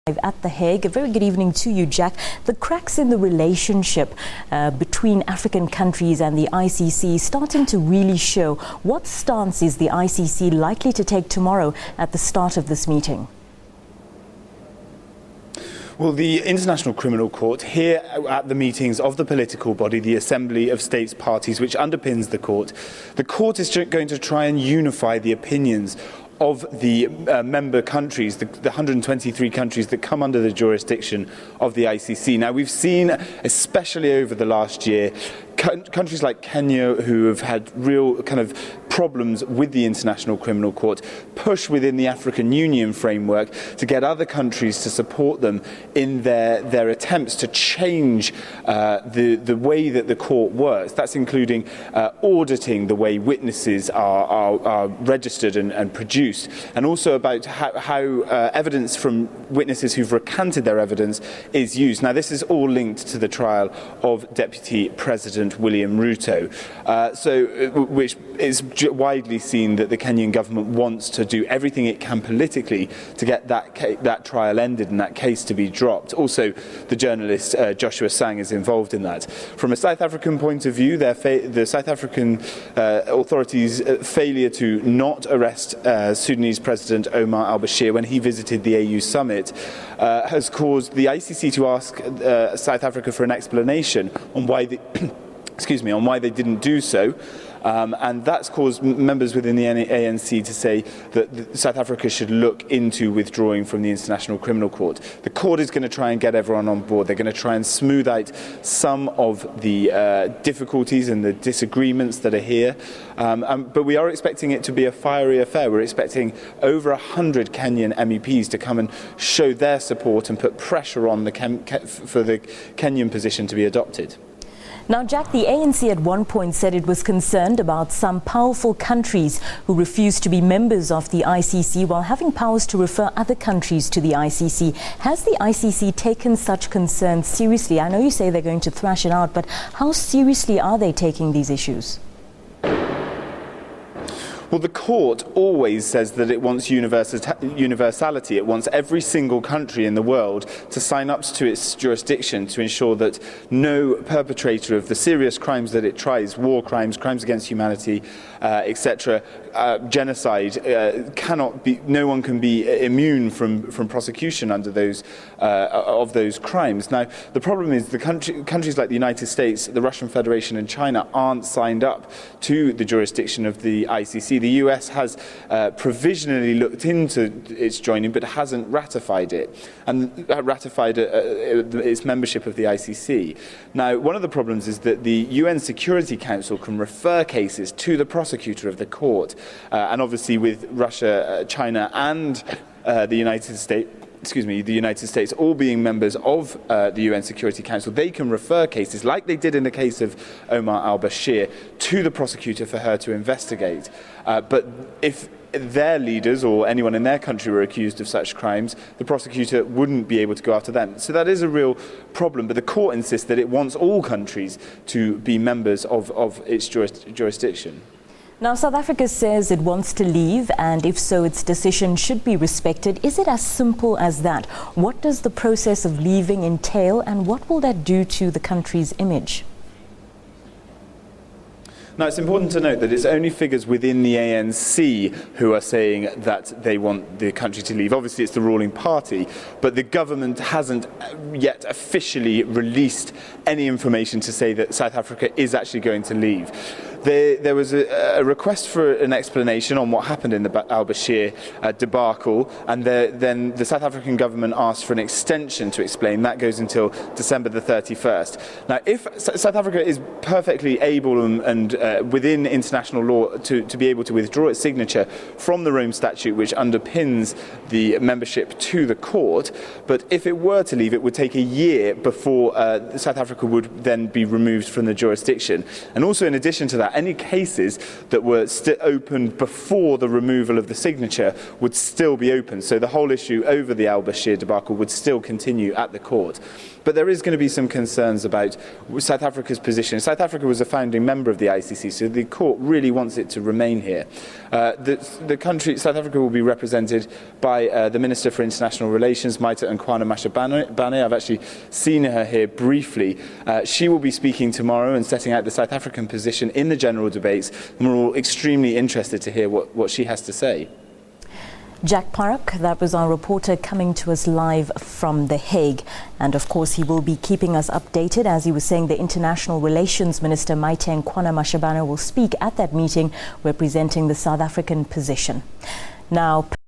At The Hague. A very good evening to you, Jack. The cracks in the relationship between African countries and the ICC starting to really show. What stance is the ICC likely to take tomorrow at the start of this meeting? Well, the International Criminal Court, here at the meetings of the political body, the Assembly of States Parties, which underpins the court is going to try and unify the opinions of the member countries, the 123 countries that come under the jurisdiction of the ICC. Now, we've seen, especially over the last year, countries like Kenya, who have had real kind of problems with the International Criminal Court, push within the African Union framework to get other countries to support them in their attempts to change the way that the court works. That's including auditing the way witnesses are registered and produced, and also about how evidence from witnesses who've recanted their evidence is used. Now, this is all linked to the trial of Deputy President William Ruto, which is widely seen that the Kenyan government wants to do everything it can politically to get that trial ended and that case to be dropped. Also, the journalist Joshua Sang is involved in that. From a South African point of view, the South African authorities' failure to not arrest Sudanese President Omar al-Bashir when he visited the AU summit has caused the ICC to ask South Africa for an explanation on why on why they didn't do so. And that's caused members within the ANC to say that South Africa should look into withdrawing from the International Criminal Court. The court is going to try and get everyone on board. They're going to try and smooth out some of the difficulties and the disagreements that are here. But we are expecting it to be a fiery affair. We're expecting over 100 Kenyan MEPs to come and show their support and put pressure on for the Kenyan position to be adopted. Now, Jack, the ANC at one point said it was concerned about some powerful countries who refused to be members of the ICC while having powers to refer other countries to the ICC. Has the ICC taken such concerns seriously? I know you say they're going to thrash it out, but how seriously are they taking these issues? Well, the court always says that it wants universality. It wants every single country in the world to sign up to its jurisdiction to ensure that no perpetrator of the serious crimes that it tries, war crimes, crimes against humanity, etc., genocide, no one can be immune from prosecution under those crimes. Now, the problem is the countries like the United States, the Russian Federation and China aren't signed up to the jurisdiction of the ICC. The US has provisionally looked into its joining but hasn't ratified it, and ratified its membership of the ICC. Now, one of the problems is that the UN Security Council can refer cases to the prosecutor of the court, and obviously with Russia, China and the United States all being members of the UN Security Council, they can refer cases, like they did in the case of Omar al-Bashir, to the prosecutor for her to investigate. But if their leaders or anyone in their country were accused of such crimes, the prosecutor wouldn't be able to go after them. So that is a real problem. But the court insists that it wants all countries to be members of its jurisdiction. Now, South Africa says it wants to leave, and if so, its decision should be respected. Is it as simple as that? What does the process of leaving entail, and what will that do to the country's image? Now, it's important to note that it's only figures within the ANC who are saying that they want the country to leave. Obviously, it's the ruling party, but the government hasn't yet officially released any information to say that South Africa is actually going to leave. There was a request for an explanation on what happened in the al-Bashir debacle, and then the South African government asked for an extension to explain. That goes until December the 31st. Now, if South Africa is perfectly able and within international law to be able to withdraw its signature from the Rome Statute, which underpins the membership to the court, but if it were to leave, it would take a year before South Africa would then be removed from the jurisdiction. And also, in addition to that, that any cases that were opened before the removal of the signature would still be open. So the whole issue over the al-Bashir debacle would still continue at the court. But there is going to be some concerns about South Africa's position. South Africa was a founding member of the ICC, so the court really wants it to remain here. The country, South Africa, will be represented by the Minister for International Relations, Maita Mashabane. I've actually seen her here briefly. She will be speaking tomorrow and setting out the South African position in the general debates, and we're all extremely interested to hear what she has to say. Jack Park, that was our reporter coming to us live from The Hague. And of course, he will be keeping us updated. As he was saying, the International Relations Minister, Maita Mashabane, will speak at that meeting representing the South African position. Now,